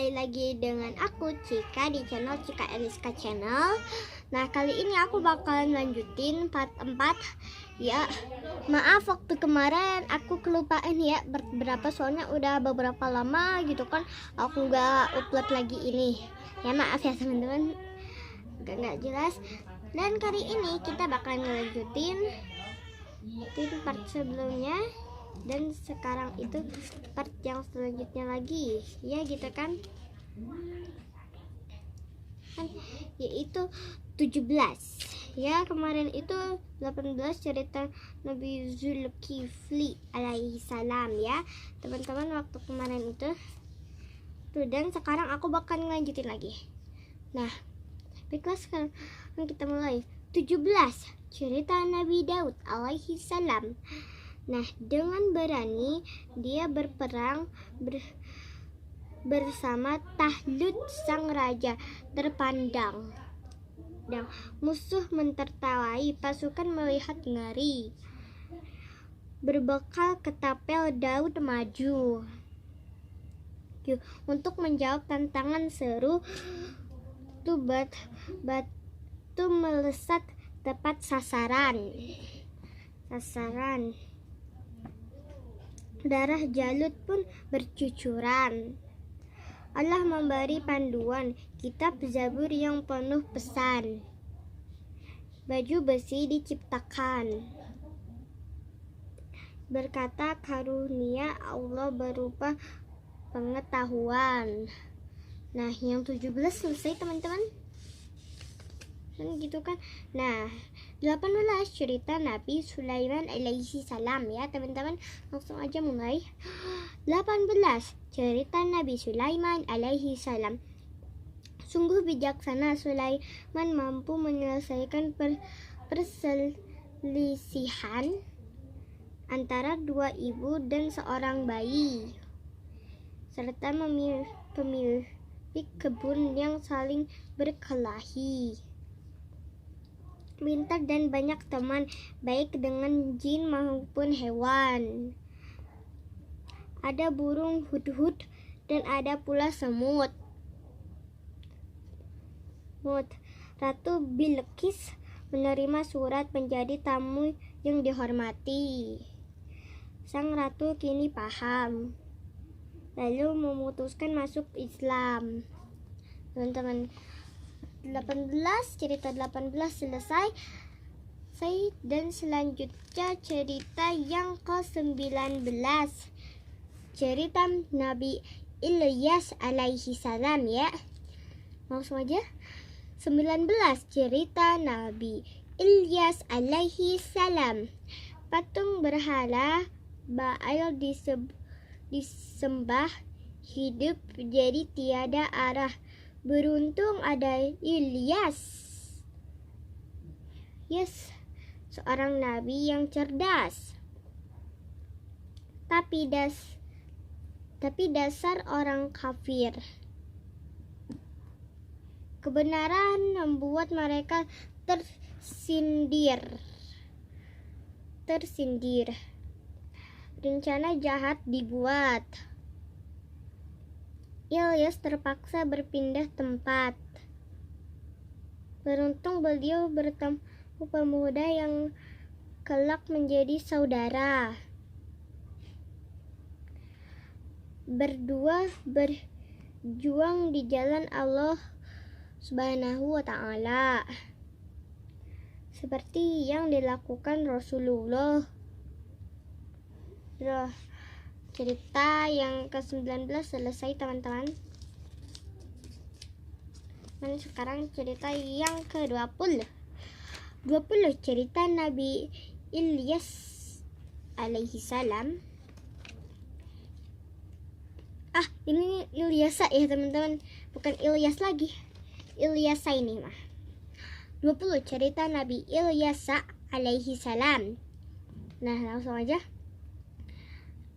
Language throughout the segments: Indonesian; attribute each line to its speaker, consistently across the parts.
Speaker 1: kembali lagi dengan aku Cika di channel Cika Eliska Channel. Nah, kali ini aku bakalan lanjutin part 4. Ya, maaf waktu kemarin aku kelupaan ya berapa, soalnya udah beberapa lama gitu kan aku nggak upload lagi ini. Ya maaf ya teman-teman, nggak jelas. Dan kali ini kita bakalan ngelanjutin part sebelumnya. Dan sekarang itu part yang selanjutnya lagi, ya gitu kan, yaitu 17. Ya, kemarin itu 18 cerita Nabi Zulkifli alaihi salam ya teman-teman, waktu kemarin itu tuh. Dan sekarang aku bakal ngelanjutin lagi. Nah, baiklah, sekarang kita mulai 17 cerita Nabi Daud alaihi salam. Nah, dengan berani dia berperang bersama Tahlut sang raja terpandang. Dan musuh mentertawai, pasukan melihat ngeri. Berbekal ketapel Daud maju untuk menjawab tantangan seru. Batu melesat tepat sasaran. Darah Jalut pun bercucuran. Allah memberi panduan, kitab Zabur yang penuh pesan. Baju besi diciptakan. Berkata karunia Allah berupa pengetahuan. Nah, yang 17 selesai teman-teman. Gitu kan. Nah, 18 cerita Nabi Sulaiman alaihi salam ya teman-teman. Langsung aja mulai. 18 cerita Nabi Sulaiman alaihi salam. Sungguh bijaksana Sulaiman, mampu menyelesaikan perselisihan antara dua ibu dan seorang bayi, serta pemilik kebun yang saling berkelahi. Pintar dan banyak teman, baik dengan jin maupun hewan. Ada burung hudhud dan ada pula semut. Ratu Bilqis menerima surat menjadi tamu yang dihormati. Sang ratu kini paham, lalu memutuskan masuk Islam. Teman-teman, 18 cerita 18 selesai. Dan selanjutnya cerita yang ke-19, cerita Nabi Ilyas alaihi salam ya. Langsung aja. 19 cerita Nabi Ilyas alaihi salam. Patung berhala Baal disembah hidup jadi tiada arah. Beruntung ada Ilyas, seorang nabi yang cerdas. Tapi dasar orang kafir. Kebenaran membuat mereka tersindir. Rencana jahat dibuat. Ilyas terpaksa berpindah tempat. Beruntung beliau bertemu pemuda yang kelak menjadi saudara. Berdua berjuang di jalan Allah Subhanahu wa ta'ala, seperti yang dilakukan Rasulullah. Cerita yang ke-19 selesai teman-teman. Dan sekarang cerita yang ke-20. 20 cerita Nabi Ilyas alaihi salam. Ini Ilyasa ya teman-teman, bukan Ilyas lagi. Ilyasa ini mah. 20 cerita Nabi Ilyasa alaihi salam. Nah, langsung aja.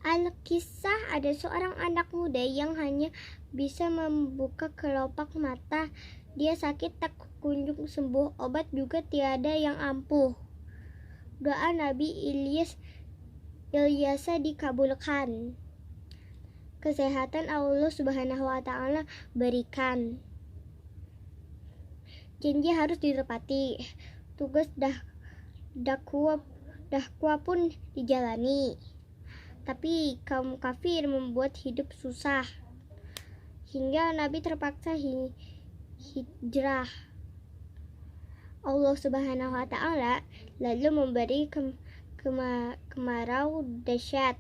Speaker 1: Al-Kisah, ada seorang anak muda yang hanya bisa membuka kelopak mata. Dia sakit tak kunjung sembuh, obat juga tiada yang ampuh. Doa Nabi Ilyasa dikabulkan. kesehatan Allah Subhanahu wa Ta'ala berikan. Janji harus ditepati. Tugas dakwah pun dijalani. Tapi kaum kafir membuat hidup susah hingga Nabi terpaksa hijrah. Allah Subhanahu wa Ta'ala lalu memberi kemarau dahsyat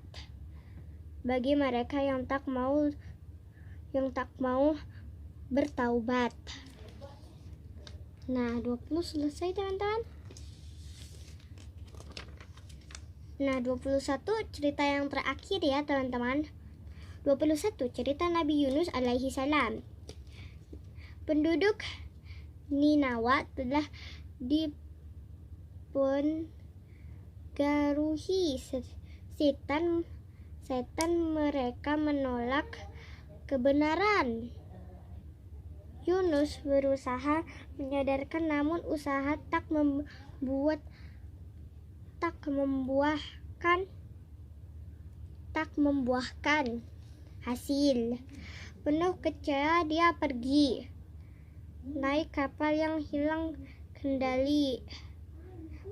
Speaker 1: bagi mereka yang tak mau bertaubat. Nah, 20 selesai teman-teman. Nah, 21 cerita yang terakhir ya teman-teman. 21 cerita Nabi Yunus alaihi salam. Penduduk Ninawa telah dipengaruhi setan, mereka menolak kebenaran. Yunus berusaha menyadarkan, namun usaha tak membuahkan hasil. Penuh kecewa dia pergi naik kapal yang hilang kendali.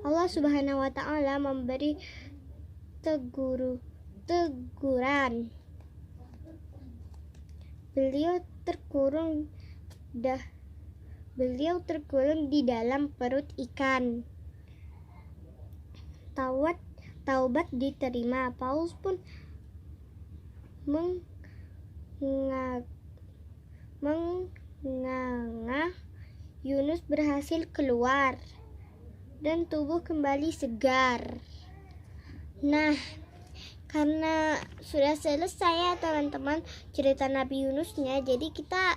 Speaker 1: Allah Subhanahu wa Ta'ala memberi teguran. Beliau terkurung di dalam perut ikan. Taubat diterima. Paulus pun menganga Yunus berhasil keluar dan tubuh kembali segar. Nah, karena sudah selesai ya teman-teman cerita Nabi Yunusnya, jadi kita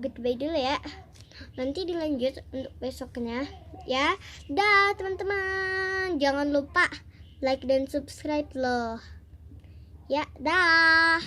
Speaker 1: goodbye dulu ya. Nanti dilanjut untuk besoknya ya. Dah teman-teman, jangan lupa like dan subscribe loh ya. Dah.